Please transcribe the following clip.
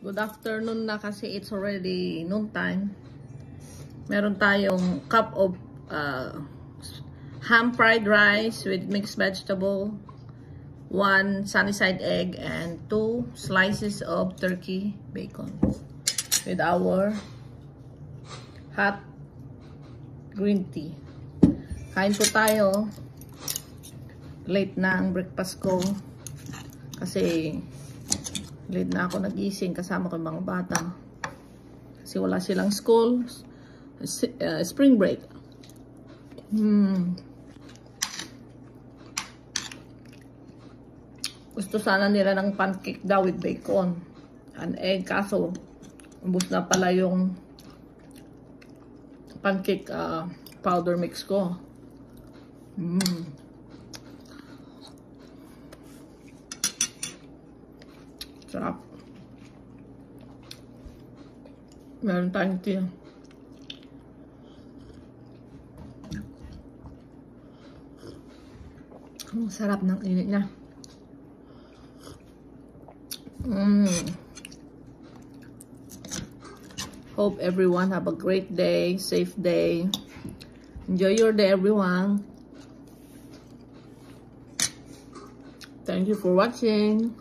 Good afternoon na kasi it's already noon time. Meron tayong cup of ham fried rice with mixed vegetable, 1 sunny side egg, and 2 slices of turkey bacon with our hot green tea. Kain po tayo. Late na ang breakfast ko kasi late na ako nagising kasama ko yung mga bata kasi wala silang school, spring break. Gusto sana nila ng pancake daw with bacon and egg, kaso ubos na pala yung pancake powder mix ko. Sarap. Meron tayong tea. Ang sarap ng init niya. Hope everyone have a great day, safe day. Enjoy your day, everyone. Thank you for watching.